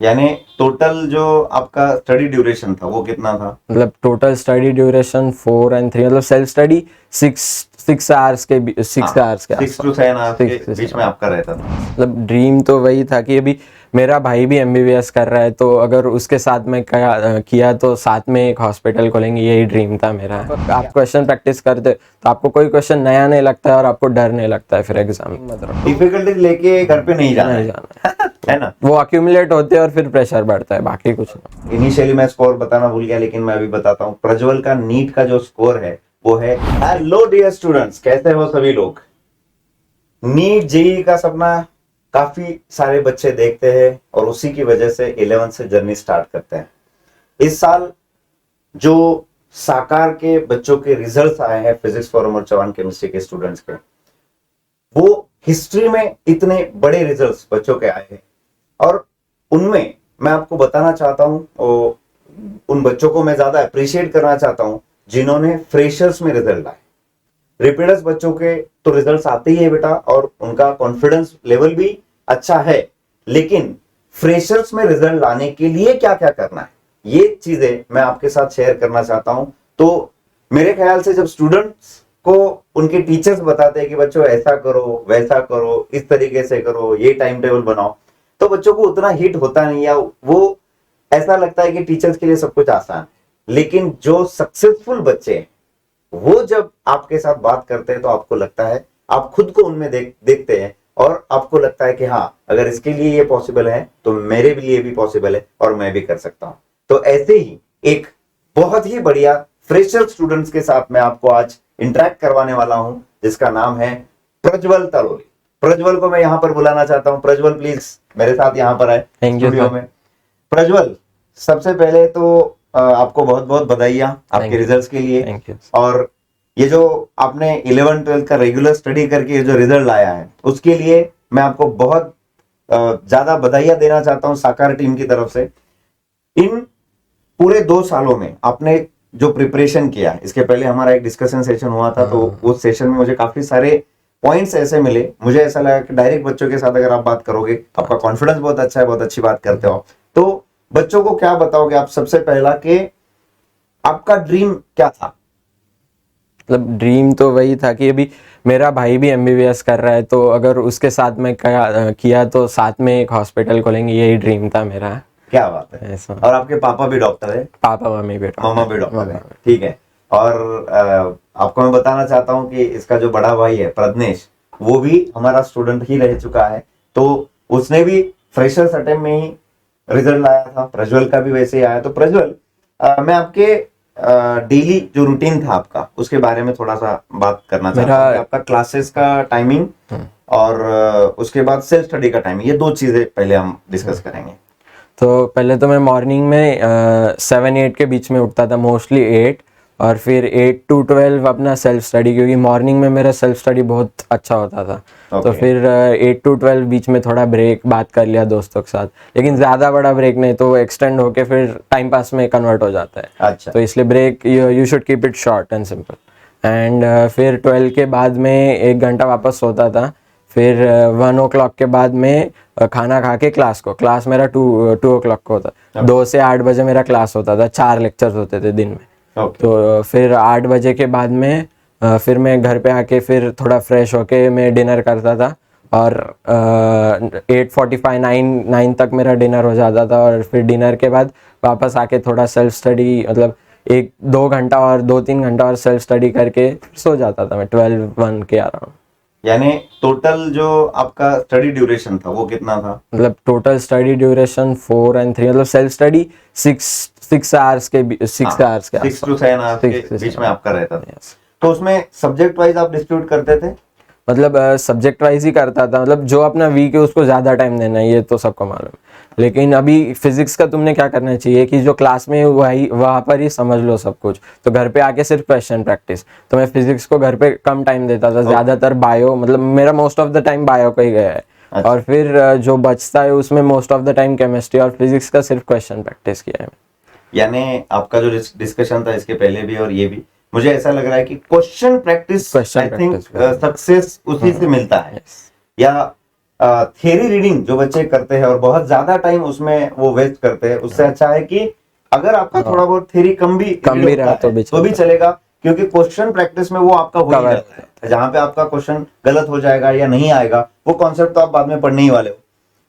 यानी टोटल जो आपका स्टडी ड्यूरेशन था वो कितना था? मतलब टोटल स्टडी ड्यूरेशन 4 and 3, मतलब सेल्फ स्टडी 6 आवर्स के 6 आवर्स के 6 to 7 आवर्स Six के to बीच में आपका रहता था। मतलब ड्रीम तो वही था कि अभी मेरा भाई भी एमबीबीएस कर रहा है, तो अगर उसके साथ में किया तो साथ में एक हॉस्पिटल खोलेंगे, यही ड्रीम था मेरा। आप क्वेश्चन प्रैक्टिस करते तो आपको कोई क्वेश्चन नया नहीं लगता है और आपको डर नहीं लगता है फिर एग्जाम में। मतलब डिफिकल्टीज लेके घर पे नहीं जाना है ना? वो अक्यूमुलेट होते हैं और फिर प्रेशर बढ़ता है, बाकी कुछ नहीं। इनिशियली मैं स्कोर बताना भूल गया, लेकिन मैं अभी बताता हूँ। प्रज्वल का नीट का जो स्कोर है वो है, हेलो डियर स्टूडेंट्स, कैसे हो सभी लोग? नीट जेईई का सपना काफी सारे बच्चे देखते हैं और उसी की वजह से 11 से जर्नी स्टार्ट करते हैं। इस साल जो साकार के बच्चों के रिजल्ट्स आए हैं फिजिक्स फॉरम और चौहान केमिस्ट्री के स्टूडेंट्स के, वो हिस्ट्री में इतने बड़े रिजल्ट्स बच्चों के आए हैं। और उनमें मैं आपको बताना चाहता हूं, उन बच्चों को मैं ज्यादा अप्रिशिएट करना चाहता हूं जिन्होंने फ्रेशर्स में रिजल्ट लाए। रिपीटर्स बच्चों के तो रिजल्ट्स आते ही है बेटा, और उनका कॉन्फिडेंस लेवल भी अच्छा है, लेकिन फ्रेशर्स में रिजल्ट लाने के लिए क्या क्या करना है, ये चीजें मैं आपके साथ शेयर करना चाहता हूं। तो मेरे ख्याल से जब स्टूडेंट्स को उनके टीचर्स बताते हैं कि बच्चों ऐसा करो, वैसा करो, इस तरीके से करो, ये टाइम टेबल बनाओ, तो बच्चों को उतना हिट होता नहीं, या वो ऐसा लगता है कि टीचर्स के लिए सब कुछ आसान है। लेकिन जो सक्सेसफुल बच्चे हैं वो जब आपके साथ बात करते हैं तो आपको लगता है, आप खुद को उनमें देखते हैं और आपको लगता है कि हाँ, अगर इसके लिए ये पॉसिबल है तो मेरे लिए भी पॉसिबल है और मैं भी कर सकता हूं। तो ऐसे ही एक बहुत ही बढ़िया फ्रेशर स्टूडेंट्स के साथ मैं आपको आज इंटरेक्ट करवाने वाला हूं, जिसका नाम है प्रज्वल तलोली। प्रज्वल को मैं यहां पर बुलाना चाहता हूं। प्रज्वल प्लीज मेरे साथ यहां पर आए स्टूडियो में। प्रज्वल, सबसे पहले तो आपको बहुत बहुत बधाइयां आपके रिजल्ट्स के लिए। और ये जो आपने 11-12 का रेगुलर स्टडी करके जो रिजल्ट लाया है उसके लिए मैं आपको बहुत ज्यादा बधाइयां देना चाहता हूं साकार टीम की तरफ से। इन पूरे 2 सालों में आपने जो प्रिपरेशन किया है, इसके पहले हमारा एक डिस्कशन सेशन हुआ था, तो उस सेशन में मुझे काफी सारे पॉइंट्स ऐसे मिले, मुझे ऐसा लगा कि डायरेक्ट बच्चों के साथ अगर आप बात करोगे, आपका कॉन्फिडेंस बहुत अच्छा है, बहुत अच्छी बात करते हो, तो बच्चों को क्या बताओगे आप सबसे पहला कि आपका ड्रीम क्या था? मतलब ड्रीम तो वही था कि अभी मेरा भाई भी एमबीबीएस कर रहा है, तो अगर उसके साथ में किया तो साथ में एक हॉस्पिटल खोलेंगे, यही ड्रीम था मेरा। क्या बात है। ऐसा। और आपके पापा भी डॉक्टर है? पापा मम्मी भी मामा भी डॉक्टर है, ठीक है। और आपको मैं बताना चाहता हूं कि इसका जो बड़ा भाई है प्रज्ञेश, वो भी हमारा स्टूडेंट ही रह चुका है, तो उसने भी फ्रेशर्स अटेम्प्ट में ही रिजल्ट लाया था। प्रज्वल का भी वैसे ही आया। तो प्रज्वल, मैं आपके डेली जो रूटीन था आपका उसके बारे में थोड़ा सा बात करना चाहता हूं। आपका क्लासेस का टाइमिंग और उसके बाद सेल्फ स्टडी का टाइमिंग, ये 2 चीजें पहले हम डिस्कस करेंगे। तो पहले तो मैं मॉर्निंग में 7-8 के बीच में उठता था, मोस्टली 8, और फिर 8 to 12 अपना सेल्फ स्टडी, क्योंकि मॉर्निंग में मेरा सेल्फ स्टडी बहुत अच्छा होता था। तो फिर 8 to 12 बीच में थोड़ा ब्रेक, बात कर लिया दोस्तों के साथ, लेकिन ज़्यादा बड़ा ब्रेक नहीं, तो एक्सटेंड होके फिर टाइम पास में कन्वर्ट हो जाता है। अच्छा। तो इसलिए break you should keep it short and simple. And फिर 12 के बाद में 1 घंटा वापस सोता था। फिर 1 o'clock के बाद में खाना खा के क्लास मेरा 2 o'clock को होता। 2 से 8 बजे मेरा क्लास होता था, 4 लेक्चर्स होते थे दिन में। तो फिर 8 बजे के बाद में फिर मैं घर पे आके फिर थोड़ा फ्रेश होके मैं डिनर करता था, और 8:45-9 तक मेरा डिनर हो जाता था। और फिर डिनर के बाद वापस आके थोड़ा सेल्फ स्टडी, मतलब 1-2 घंटा और 2-3 घंटा और सेल्फ स्टडी करके सो जाता था मैं 12-1 के अराउंड। यानी टोटल जो आपका स्टडी ड्यूरेशन था वो कितना था? मतलब टोटल स्टडी ड्यूरेशन 4 and 3, मतलब सेल्फ स्टडी 6 आवर्स के 6 आवर्स के 6 to 7 आवर्स के बीच में आपका रहता था। तो उसमें सब्जेक्ट वाइज आप डिस्ट्रीब्यूट करते थे? मतलब सब्जेक्ट वाइज ही करता था, मतलब जो अपना वीक है उसको ज़्यादा टाइम देना है, ये तो सबको मालूम है। लेकिन अभी फिजिक्स का तुमने क्या करना चाहिए कि जो क्लास में वही वहाँ पर ही समझ लो सब कुछ, तो घर पे आके सिर्फ क्वेश्चन प्रैक्टिस। तो मैं फिजिक्स को घर पे कम टाइम देता था, ज़्यादातर बायो, मतलब मेरा most of the time bio का ही गया है। अच्छा। और फिर जो बचता है उसमें most of the time chemistry और फिजिक्स का सिर्फ क्वेश्चन प्रैक्टिस किया है। यानी आपका जो डिस्कशन था इसके पहले भी और ये भी, मुझे ऐसा लग रहा है कि question practice, I think success उसी से मिलता है। या थियरी रीडिंग जो बच्चे करते हैं और बहुत ज्यादा टाइम उसमें वो वेस्ट करते हैं, उससे अच्छा है कि अगर आपका थोड़ा बहुत थियरी कम भी रहा तो भी चलेगा, क्योंकि क्वेश्चन प्रैक्टिस में वो आपका हो ही जाता है। जहां पे आपका क्वेश्चन गलत हो जाएगा या नहीं आएगा, वो कॉन्सेप्ट तो आप बाद में पढ़ने ही वाले हो।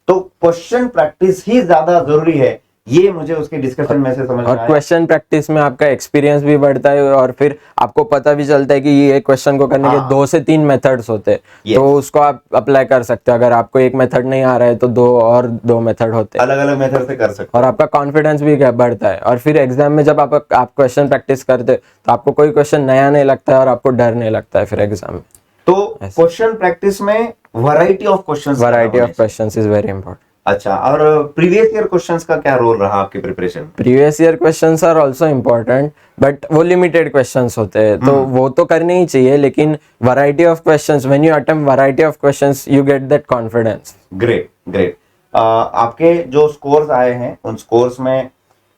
तो क्वेश्चन प्रैक्टिस ही ज्यादा जरूरी है, ये मुझे उसके डिस्कशन में से समझ में और आया। क्वेश्चन प्रैक्टिस में आपका एक्सपीरियंस भी बढ़ता है और फिर आपको पता भी चलता है कि ये क्वेश्चन को करने के 2 से 3 मेथड्स होते हैं, तो उसको आप अप्लाई कर सकते हो। अगर आपको एक मेथड नहीं आ रहा है तो 2 मेथड होते हैं, अलग अलग मेथड से कर सकते और आपका कॉन्फिडेंस भी बढ़ता है। और फिर एग्जाम में जब आप क्वेश्चन प्रैक्टिस करते तो आपको कोई क्वेश्चन नया नहीं लगता है और आपको डर नहीं लगता है फिर एग्जाम में। तो क्वेश्चन प्रैक्टिस में variety of questions is very important. अच्छा, और प्रीवियस ईयर क्वेश्चंस का क्या रोल रहा आपकी preparation? Previous year questions are also important, but वो लिमिटेड क्वेश्चंस होते हैं, तो वो तो करने ही चाहिए, लेकिन variety of questions, when you attempt variety of questions you get that confidence. Great great. आपके जो स्कोर्स आए हैं उन स्कोर्स में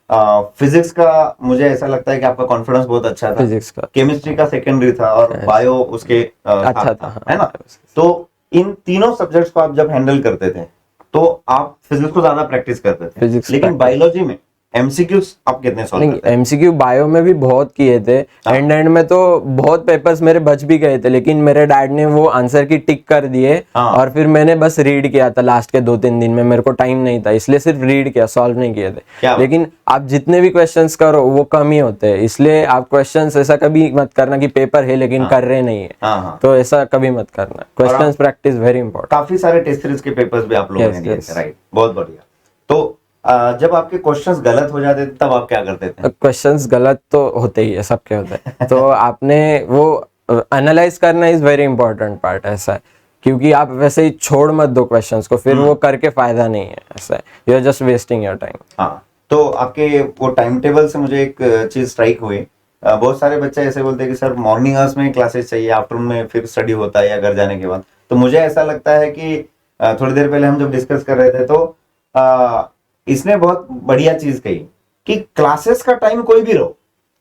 फिजिक्स का मुझे ऐसा लगता है कि आपका कॉन्फिडेंस बहुत अच्छा था। फिजिक्स का, केमिस्ट्री का सेकेंडरी था और बायो उसके अच्छा था, है ना? तो इन तीनों सब्जेक्ट्स को आप जब हैंडल करते थे तो आप फिजिक्स को ज्यादा प्रैक्टिस करते थे, लेकिन बायोलॉजी में एमसीक्यूज आप कितने सॉल्व करते थे? एमसीक्यू बायो में भी बहुत किए थे, एंड में तो बहुत पेपर्स मेरे बच भी गए थे, लेकिन मेरे डैड ने वो आंसर की टिक कर दिए और फिर मैंने बस रीड किया था लास्ट के 2-3 दिन में। मेरे को टाइम नहीं था, इसलिए सिर्फ रीड किया, सॉल्व नहीं किए थे। लेकिन आप जितने भी क्वेश्चंस करो वो कम ही होते हैं, इसलिए आप क्वेश्चंस ऐसा कभी मत करना कि पेपर है लेकिन कर रहे नहीं है, तो ऐसा कभी मत करना। Questions practice very important. काफी सारे टेस्ट सीरीज के पेपर्स भी आप लोगों ने दिए थे, राइट? बहुत बढ़िया। तो जब आपके क्वेश्चंस गलत हो जाते थे तब आप क्या करते थे? क्वेश्चंस गलत तो होते ही है, सबके होते हैं तो आपने वो एनालाइज करना इज वेरी इंपॉर्टेंट पार्ट, ऐसा है, क्योंकि आप वैसे ही छोड़ मत दो क्वेश्चंस को, फिर वो करके फायदा नहीं है, ऐसा है, you are just wasting your time. हाँ, तो आपके वो टाइम टेबल से मुझे एक चीज स्ट्राइक हुई। बहुत सारे बच्चे ऐसे बोलते हैं कि सर मॉर्निंग आवर्स में क्लासेस चाहिए, आफ्टरनून में फिर स्टडी होता है या घर जाने के बाद। तो मुझे ऐसा लगता है कि थोड़ी देर पहले हम जब डिस्कस कर रहे थे तो इसने बहुत बढ़िया चीज कही कि क्लासेस का टाइम कोई भी रहो,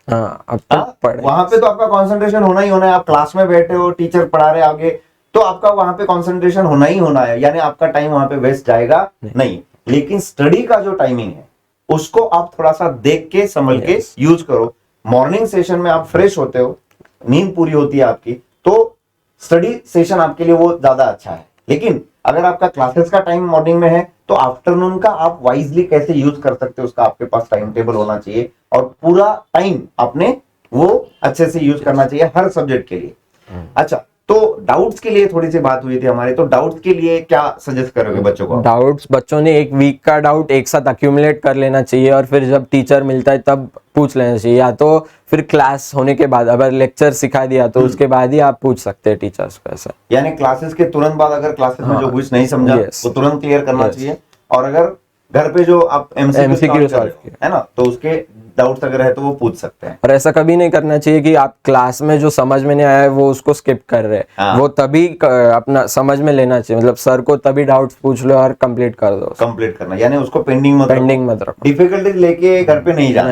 वहां पे तो आपका कंसंट्रेशन होना ही होना है। आप क्लास में बैठे हो, टीचर पढ़ा रहे आगे, तो आपका वहां पे कंसंट्रेशन होना ही होना है, यानी आपका टाइम वहां पे वेस्ट जाएगा नहीं। लेकिन स्टडी का जो टाइमिंग है उसको आप थोड़ा सा देख के संभल के यूज करो। मॉर्निंग सेशन में आप फ्रेश होते हो, नींद पूरी होती है आपकी, तो स्टडी सेशन आपके लिए वो ज्यादा अच्छा है। लेकिन अगर आपका क्लासेस का टाइम मॉर्निंग में है तो आफ्टरनून का आप वाइजली कैसे यूज कर सकते हो उसका आपके पास टाइम टेबल होना चाहिए, और पूरा टाइम आपने वो अच्छे से यूज करना चाहिए हर सब्जेक्ट के लिए। अच्छा, तो डाउट्स के लिए थोड़ी सी बात हुई थी हमारी, तो डाउट्स के लिए क्या सजेस्ट करोगे बच्चों को? डाउट्स, बच्चों ने एक वीक का डाउट एक साथ अक्यूमुलेट कर लेना चाहिए और फिर जब टीचर मिलता है तब पूछ लेना चाहिए, या तो फिर क्लास होने के बाद अगर लेक्चर सिखा दिया तो उसके बाद ही आप पूछ सकते हैं टीचर्स को, ऐसा। यानी क्लासेस के तुरंत बाद अगर क्लासेस में जो कुछ नहीं समझा वो तुरंत क्लियर करना चाहिए, और अगर घर पे जो आप एमसीक्यू है ना, तो उसके डाउट्स अगर है तो वो पूछ सकते हैं। और ऐसा कभी नहीं करना चाहिए कि आप क्लास में जो समझ में नहीं आया है वो उसको स्किप कर रहे हैं, वो तभी अपना समझ में लेना चाहिए, मतलब सर को तभी डाउट्स पूछ लो और कंप्लीट कर दो। कंप्लीट करना यानी उसको पेंडिंग मत रखो, डिफिकल्टीज लेके घर पे नहीं जाना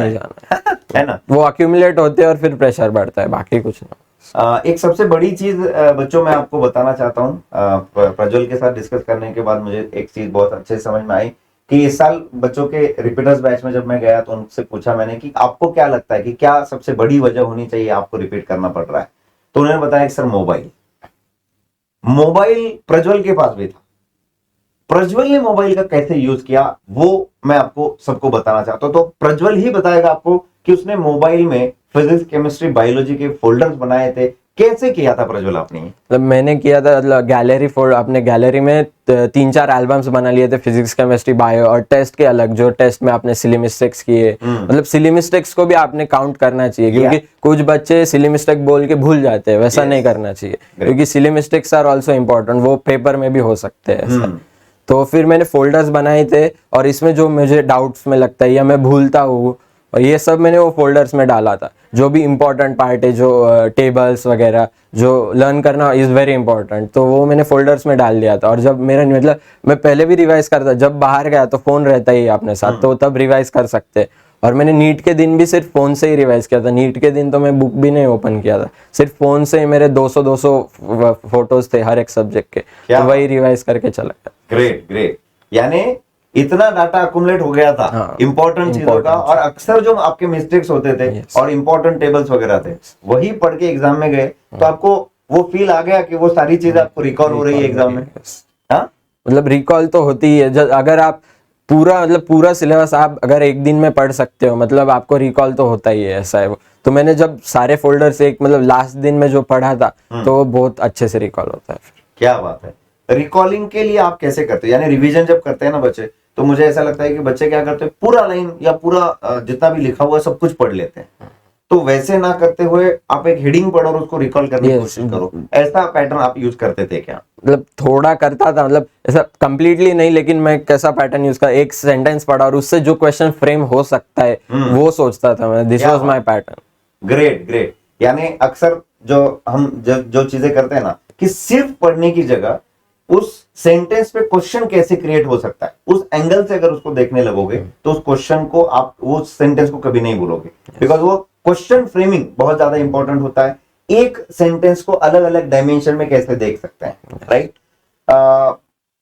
है ना, वो अक्यूमुलेट होते हैं और फिर प्रेशर बढ़ता है, बाकी कुछ नहीं। एक सबसे बड़ी चीज बच्चों मैं आपको बताना चाहता हूँ, प्रज्वल के साथ डिस्कस करने के बाद मुझे एक चीज बहुत अच्छे से समझ में आई कि इस साल बच्चों के रिपीटर्स बैच में जब मैं गया तो उनसे पूछा मैंने कि आपको क्या लगता है कि क्या सबसे बड़ी वजह होनी चाहिए आपको रिपीट करना पड़ रहा है, तो उन्होंने बताया कि सर मोबाइल प्रज्वल के पास भी था। प्रज्वल ने मोबाइल का कैसे यूज किया वो मैं आपको सबको बताना चाहता हूं। तो प्रज्वल ही बताएगा आपको कि उसने मोबाइल में फिजिक्स, केमिस्ट्री, बायोलॉजी के फोल्डर्स बनाए थे। कैसे किया था प्रज्वल आपने? मतलब मैंने किया था गैलरी फोल्डर, अपने गैलरी में 3-4 एल्बम्स बना लिए थे, फिजिक्स, केमिस्ट्री, बायो, और टेस्ट के अलग, जो टेस्ट में आपने सिली मिस्टेक्स किए, मतलब सिली मिस्टेक्स को भी आपने काउंट करना चाहिए, क्योंकि कुछ बच्चे सिली मिस्टेक बोल के भूल जाते हैं, वैसा नहीं करना चाहिए, क्योंकि silly mistakes are also important, वो पेपर में भी हो सकते हैं ऐसा। तो फिर मैंने फोल्डर्स बनाए थे और इसमें जो मुझे डाउट्स में लगता है या मैं भूलता हूँ, और ये सब मैंने वो फोल्डर्स में डाला था। जो भी इम्पोर्टेंट पार्ट है, जो टेबल्स वगैरह जो लर्न करना इज़ वेरी इंपॉर्टेंट, तो वो मैंने फोल्डर्स में डाल दिया था। और जब मेरा मतलब मैं पहले भी रिवाइज करता, जब बाहर गया तो फ़ोन रहता ही अपने साथ, तो तब रिवाइज कर सकते। और मैंने नीट के दिन भी सिर्फ फोन से ही रिवाइज किया था। नीट के दिन तो मैं बुक भी नहीं ओपन किया था, सिर्फ फोन से ही मेरे 200 फोटोज थे हर एक सब्जेक्ट के, तो वही रिवाइज करके चला गया। Great great. यानी इतना डाटा अकुमुलेट हो गया था हाँ, इंपॉर्टेंट चीजों का, और अक्सर जो आपके मिस्टेक्स होते थे और इंपॉर्टेंट टेबल्स वगैरह थे वही पढ़ के एग्जाम में गए, तो आपको वो फील आ गया कि वो सारी चीजें आपको रिकॉल हो रही है एग्जाम में। हाँ, मतलब रिकॉल तो होती ही है। अगर आप पूरा सिलेबस आप अगर एक दिन में पढ़ सकते हो, मतलब आपको रिकॉल तो होता ही है, ऐसा है वो। तो मैंने जब सारे फोल्डर एक मतलब लास्ट दिन में जो पढ़ा था तो वो बहुत अच्छे से रिकॉल होता है फिर। क्या बात है। रिकॉलिंग के लिए आप कैसे करते हो, यानी रिवीजन जब करते हैं ना बच्चे, तो मुझे ऐसा लगता है कि बच्चे क्या करते हैं, पूरा लाइन या पूरा जितना भी लिखा हुआ है सब कुछ पढ़ लेते हैं। तो वैसे ना करते हुए आप एक हेडिंग पढ़ो और उसको रिकॉल करने की कोशिश करो, ऐसा पैटर्न आप यूज करते थे क्या? मतलब थोड़ा करता था, मतलब ऐसा कंप्लीटली नहीं, लेकिन मैं कैसा पैटर्न यूज कर, एक सेंटेंस पढ़ा और उससे जो क्वेश्चन फ्रेम हो सकता है वो सोचता था मैं। This was my pattern. Great great. यानी अक्सर जो चीजें करते हैं ना, कि सिर्फ पढ़ने की जगह उस सेंटेंस पे क्वेश्चन कैसे क्रिएट हो सकता है, उस एंगल से अगर उसको देखने लगोगे तो उस क्वेश्चन को आप, वो सेंटेंस को कभी नहीं भूलोगे, बिकॉज वो क्वेश्चन फ्रेमिंग बहुत ज्यादा इंपॉर्टेंट होता है। एक सेंटेंस को अलग अलग डायमेंशन में कैसे देख सकते हैं, राइट?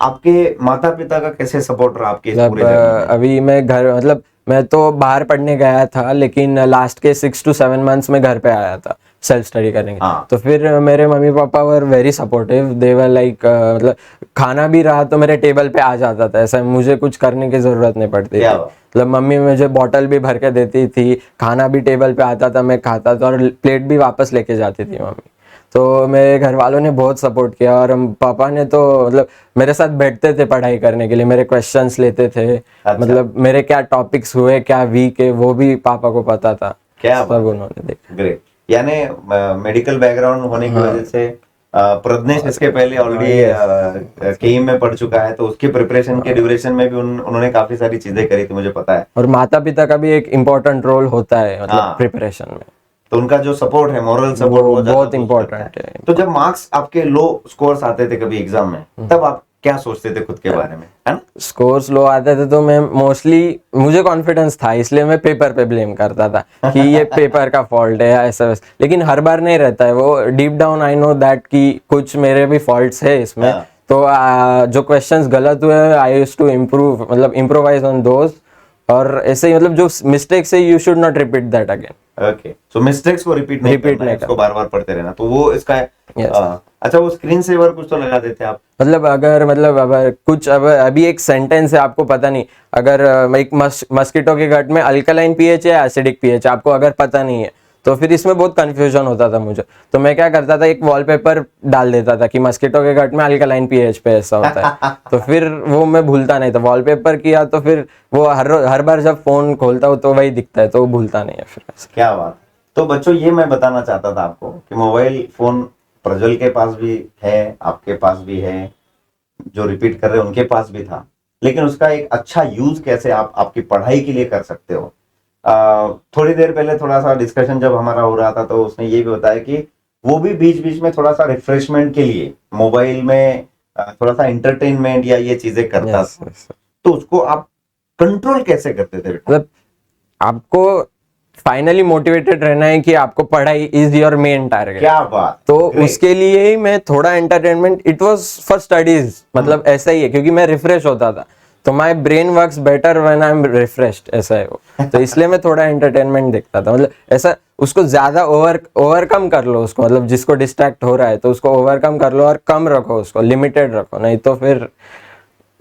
आपके माता पिता का कैसे सपोर्ट रहा आपके इस पूरे जर्नी में? अभी मैं घर, मतलब मैं तो बाहर पढ़ने गया था, लेकिन लास्ट के 6 to 7 मंथ्स में घर पे आया था सेल्फ स्टडी करने के। तो फिर मेरे mummy papa were very supportive, they were like, मतलब खाना भी रहा तो मेरे टेबल पे आ जाता था, ऐसा मुझे कुछ करने की जरूरत नहीं पड़ती थी। मतलब मम्मी मुझे बॉटल भी भर के देती थी, खाना भी टेबल पे आता था, मैं खाता था, और प्लेट भी वापस लेके जाती थी मम्मी। तो मेरे घर वालों ने बहुत सपोर्ट किया, और हम पापा ने तो मतलब मेरे साथ बैठते थे पढ़ाई करने के लिए, मेरे क्वेश्चंस लेते थे। मतलब मेरे क्या टॉपिक्स हुए, क्या वीक है, वो भी पापा को पता था। क्या सब उन्होंने देखा। ग्रेट। यानी मेडिकल बैकग्राउंड होने की वजह से प्रज्ञेश इसके पहले ऑलरेडी केईएम में पढ़ चुका है, तो उसके प्रिपरेशन के ड्यूरेशन में भी उन्होंने काफी सारी चीजें करी थी, मुझे पता है। और माता पिता का भी एक इम्पोर्टेंट रोल होता है, मतलब प्रिपरेशन में। तो उनका जो सपोर्ट है, मॉरल सपोर्ट, वो बहुत इम्पोर्टेंट है। तो जब मार्क्स आपके लो स्कोर्स आते थे कभी एग्जाम में, तब आप क्या सोचते थे खुद के बारे में, है ना? स्कोर्स लो आते थे तो मैं मोस्टली, मुझे कॉन्फिडेंस था इसलिए मैं पेपर पे ब्लेम करता था कि ये पेपर का फॉल्ट है या ऐसा वैसा, लेकिन हर बार नहीं रहता है वो। Deep down I know that कि कुछ मेरे भी फॉल्ट्स है इसमें। तो जो क्वेश्चंस गलत हुए आई यूज्ड टू इम्प्रूव, मतलब इम्प्रोवाइज ऑन दोज, और ऐसे ही मतलब जो मिस्टेक्स है you should not repeat that again. Okay, so mistakes को रिपीट नहीं करना, इसको बार-बार पढ़ते रहना, तो वो इसका अच्छा। वो स्क्रीन सेवर कुछ तो लगा देते आप? मतलब अगर कुछ, अभी एक सेंटेंस है आपको पता नहीं, अगर एक मस्कीटो के गट में अल्कलाइन पीएच है, एसिडिक पीएच, आपको अगर पता नहीं है तो फिर इसमें बहुत कंफ्यूजन होता था मुझे। तो मैं क्या करता था, एक वॉलपेपर डाल देता था कि मस्कीटो के गट में अल्कलाइन पीएच पे ऐसा होता है। तो फिर वो मैं भूलता नहीं था, वॉलपेपर किया तो फिर वो हर बार जब फोन खोलता हूँ तो वही दिखता है, तो वो भूलता नहीं है फिर। क्या बात। तो बच्चों, ये मैं बताना चाहता था आपको कि मोबाइल फोन प्रज्वल के पास भी है, आपके पास भी है, जो रिपीट कर रहे हैं उनके पास भी था, लेकिन उसका एक अच्छा यूज कैसे आप आपकी पढ़ाई के लिए कर सकते हो। थोड़ी देर पहले थोड़ा सा डिस्कशन जब हमारा हो रहा था तो उसने ये भी बताया कि वो भी बीच बीच में थोड़ा सा रिफ्रेशमेंट के लिए मोबाइल में थोड़ा सा एंटरटेनमेंट या ये चीजें करता था। तो उसको आप कंट्रोल कैसे करते थे? मतलब आपको फाइनली मोटिवेटेड रहना है कि आपको पढ़ाई इज योर मेन टारगेट। क्या बात। तो उसके लिए ही मैं थोड़ा entertainment, it was for studies, मतलब ऐसा ही है, क्योंकि मैं रिफ्रेश होता था, तो my brain works better when I am refreshed, ऐसा है वो। तो इसलिए मैं थोड़ा एंटरटेनमेंट देखता था, मतलब ऐसा उसको ज्यादा ओवरकम कर लो उसको, मतलब जिसको डिस्ट्रैक्ट हो रहा है तो उसको ओवरकम कर लो और कम रखो उसको, लिमिटेड रखो, नहीं तो फिर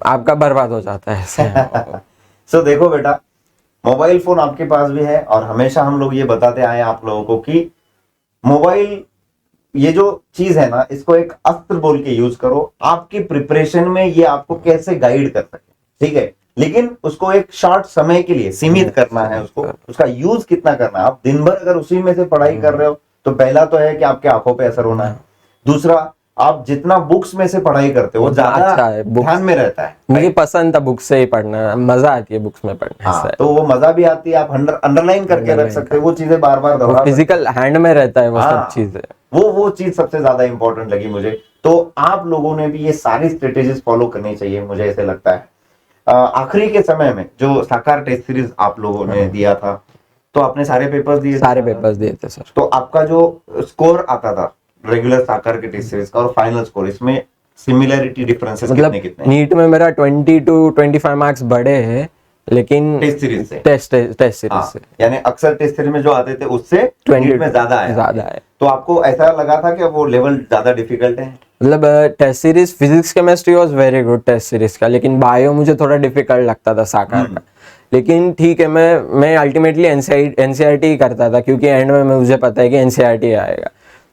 आपका बर्बाद हो जाता है ऐसे। सो देखो बेटा, मोबाइल फोन आपके पास भी है, और हमेशा हम लोग ये बताते आए आप लोगों को कि मोबाइल ये जो चीज है ना, इसको एक अस्त्र बोल के यूज करो आपकी प्रिपरेशन में, ये आपको कैसे गाइड कर सके, ठीक है? लेकिन उसको एक शॉर्ट समय के लिए सीमित करना है, उसको उसका यूज कितना करना है। आप दिन भर अगर उसी में से पढ़ाई कर रहे हो तो पहला तो है कि आपके आंखों पे असर होना है, दूसरा आप जितना बुक्स में से पढ़ाई करते हो वो ज्यादा अच्छा है, ध्यान में रहता है। मुझे पसंद था बुक से ही पढ़ना, मजा आती है बुक्स में पढ़ने से। हाँ, तो वो मजा भी आती है, आप अंडरलाइन करके रख सकते हो, वो चीजें बार बार दोहरा, फिजिकल हैंड में रहता है वो सब चीजें। वो चीज सबसे ज्यादा इंपॉर्टेंट लगी मुझे। तो आप लोगों ने भी ये सारी स्ट्रेटेजीज फॉलो करनी चाहिए, मुझे ऐसे लगता है। आखिरी के समय में जो साकार टेस्ट सीरीज आप लोगों ने दिया था, तो आपने सारे पेपर्स दिए? सारे पेपर्स दिए थे सर। तो आपका जो स्कोर आता था रेगुलर साकार के टेस्ट सीरीज का और फाइनल स्कोर, इसमें सिमिलरिटी डिफरेंसेस मतलब कितने कितने नीट में मेरा 20 to 25 मार्क्स बढ़े हैं, लेकिन टेस्ट सीरीज से? टेस्ट सीरीज हाँ, से यानी अक्सर टेस्ट सीरीज में जो आते थे उससे 20 नीट में ज्यादा है। तो आपको ऐसा लगा था कि वो लेवल ज्यादा डिफिकल्ट है? मतलब test series physics chemistry was very good test series का, लेकिन बायो मुझे थोड़ा डिफिकल्ट लगता था साकार का। लेकिन ठीक है, मैं अल्टीमेटली एनसीईआरटी ही करता था, क्योंकि एंड में मुझे पता है कि एनसीईआरटी आएगा,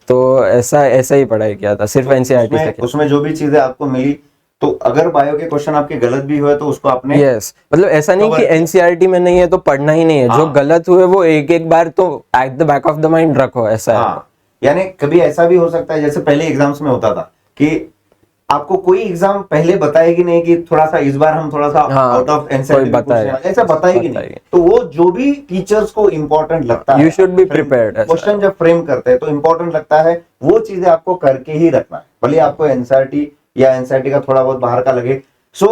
तो ऐसा ही पढ़ाई किया था, सिर्फ एनसीईआरटी से किया। उसमें जो भी चीजें आपको मिली, तो अगर बायो के क्वेश्चन आपके गलत भी हुए तो उसको आपने यस मतलब ऐसा नहीं कि एनसीईआरटी में नहीं है तो पढ़ना ही नहीं है, जो गलत हुए वो एक बार तो at the back of the mind रखो, ऐसा है। यानी कभी ऐसा भी हो सकता है, जैसे पहले एग्जाम्स में होता था कि आपको कोई एग्जाम पहले बताएगी नहीं कि थोड़ा सा इस बार हम थोड़ा सा आउट ऑफ एनसीईआरटी, ऐसा बताएगी नहीं। तो वो जो भी टीचर्स को इंपॉर्टेंट लगता है, you should be prepared. Question जब फ्रेम करते हैं तो इंपॉर्टेंट लगता है, वो चीजें आपको करके ही रखना है, भले आपको एनसीईआरटी या एनसीईआरटी का थोड़ा बहुत बाहर का लगे। सो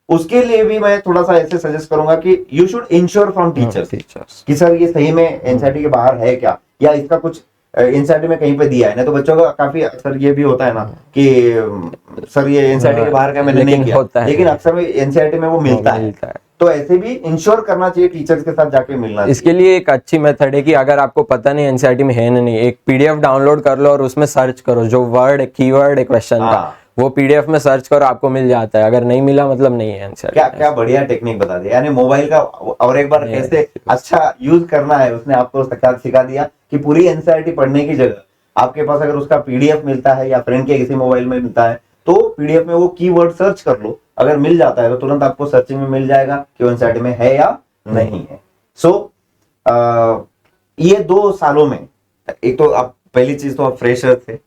उसके लिए भी मैं थोड़ा सा ऐसे सजेस्ट करूंगा कि you should ensure from teachers कि सर ये सही में एनसीईआरटी के बाहर है क्या, या इसका कुछ एनसीईआरटी में कहीं पे दिया है। नहीं तो बच्चों का काफी अक्सर ये भी होता है ना कि सर ये एनसीईआरटी के बाहर का मैंने नहीं किया, लेकिन अक्सर एनसीईआरटी में वो मिलता है। तो ऐसे भी इंश्योर करना चाहिए, टीचर्स के साथ जाके मिलना। इसके लिए एक अच्छी मेथड है कि अगर आपको पता नहीं एनसीईआरटी में है नहीं, एक पीडीएफ डाउनलोड कर लो और उसमें सर्च करो, जो वर्ड कीवर्ड है क्वेश्चन का, वो पीडीएफ में सर्च करो, आपको मिल जाता है। अगर नहीं मिला मतलब नहीं है एनसीईआरटी। क्या बढ़िया टेक्निक बता दिया, यानी मोबाइल का और एक बार कैसे अच्छा यूज करना है उसने आपको सिखा दिया कि पूरी एनसीईआरटी पढ़ने की जगह आपके पास अगर उसका पीडीएफ मिलता है या फ्रेंड के किसी मोबाइल में मिलता है, तो पीडीएफ में वो कीवर्ड सर्च कर लो, अगर मिल जाता है तो तुरंत आपको सर्चिंग में मिल जाएगा कि एनसीईआरटी में है या नहीं है। सो ये 2 सालों में, एक तो आप पहली चीज तो आप फ्रेशर थे,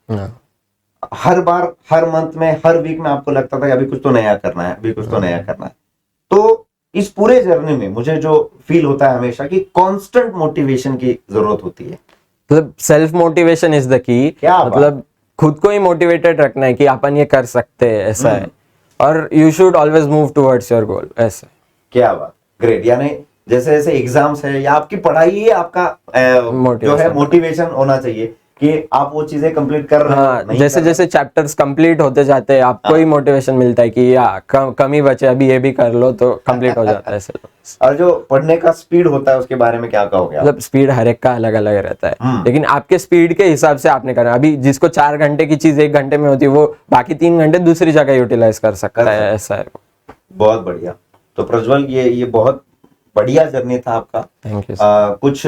हर बार हर मंथ में हर वीक में आपको लगता था कि अभी कुछ तो नया करना है, अभी कुछ तो नया करना है। तो इस पूरे जर्नी में मुझे जो फील होता है हमेशा कि कांस्टेंट मोटिवेशन की जरूरत होती है। मतलब self motivation is the key, मतलब खुद को ही मोटिवेटेड रखना है कि अपन ये कर सकते हैं, ऐसा है। और you should always move towards your goal, ऐसा। क्या बात, ग्रेट। यानी जैसे जैसे एग्जाम्स है या आपकी पढ़ाई ही आपका जो है मोटिवेशन होना चाहिए कि आप वो चीजें कंप्लीट कर रहे हो। जैसे जैसे चैप्टर्स कंप्लीट होते जाते हैं आपको ही मोटिवेशन मिलता है कि कमी बचे, अभी ये भी कर लो तो कंप्लीट हो जाता है। और जो पढ़ने का स्पीड होता है उसके बारे में क्या कहोगे? मतलब स्पीड हर एक का अलग अलग रहता है, लेकिन आपके स्पीड के हिसाब से आपने करना। अभी जिसको 4 घंटे की चीज 1 घंटे में होती है, वो बाकी 3 घंटे दूसरी जगह यूटिलाइज कर सकता है, ऐसा है। बहुत बढ़िया। तो प्रज्वल, ये बहुत बढ़िया जर्नी था आपका। Thank you. कुछ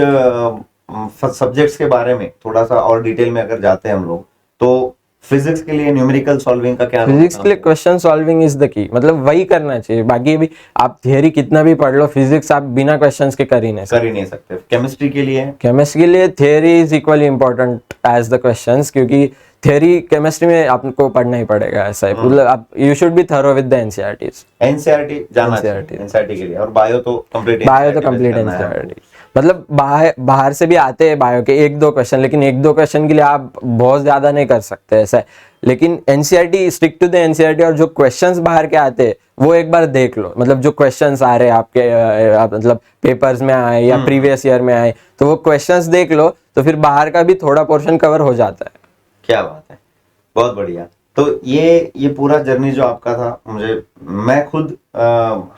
सब्जेक्ट्स के बारे में थोड़ा सा और डिटेल में अगर जाते हैं हम लोग, तो फिजिक्स के लिए न्यूमेरिकल सॉल्विंग का क्या? फिजिक्स के लिए question solving is the key, मतलब वही करना चाहिए। बाकी भी आप थियरी कितना भी पढ़ लो, फिजिक्स आप बिना क्वेश्चंस के कर ही नहीं सकते। केमिस्ट्री के लिए? केमिस्ट्री के लिए theory is equally important as the questions, क्योंकि थियरी केमिस्ट्री में आपको पढ़ना ही पड़ेगा, ऐसा है। मतलब आप you should be thorough with the NCERTs. NCERT जाना चाहिए एनसीईआरटी के लिए। और बायो तो कंप्लीट एनसीईआरटी। मतलब बाहर से भी आते हैं बायो के 1-2 क्वेश्चन, लेकिन 1-2 क्वेश्चन के लिए आप बहुत ज्यादा नहीं कर सकते, ऐसा है। लेकिन NCERT, stick to the NCERT, और जो क्वेश्चंस बाहर के आते हैं वो एक बार देख लो। मतलब जो क्वेश्चंस आ रहे हैं आपके मतलब पेपर्स में आए या प्रीवियस ईयर में आए, तो वो क्वेश्चंस देख लो, तो फिर बाहर का भी थोड़ा पोर्शन कवर हो जाता है। क्या बात है, बहुत बढ़िया। तो ये पूरा जर्नी जो आपका था, मैं खुद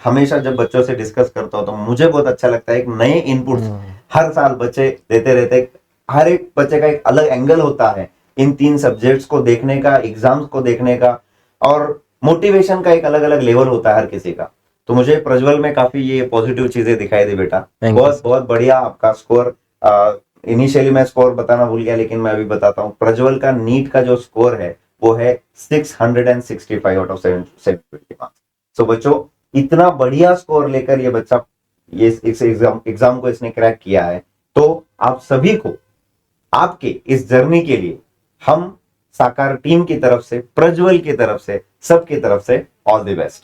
हमेशा जब बच्चों से डिस्कस करता हूँ तो मुझे बहुत अच्छा लगता है। एक नए इनपुट्स हर साल बच्चे देते रहते, हर एक बच्चे का एक अलग एंगल होता है इन 3 सब्जेक्ट्स को देखने का, एग्जाम्स को देखने का, और मोटिवेशन का एक अलग अलग लेवल होता है हर किसी का। तो मुझे प्रज्वल में काफी ये पॉजिटिव चीजें दिखाई दी बेटा। बहुत बहुत बढ़िया आपका स्कोर। इनिशियली मैं स्कोर बताना भूल गया, लेकिन मैं अभी बताता हूँ। प्रज्वल का नीट का जो स्कोर है वो है 665 आउट ऑफ 720 मार्क्स। सो बच्चों, इतना बढ़िया स्कोर लेकर ये बच्चा ये एग्जाम को इसने क्रैक किया है। तो आप सभी को आपके इस जर्नी के लिए हम साकार टीम की तरफ से, प्रज्वल की तरफ से, सबकी तरफ से ऑल द बेस्ट।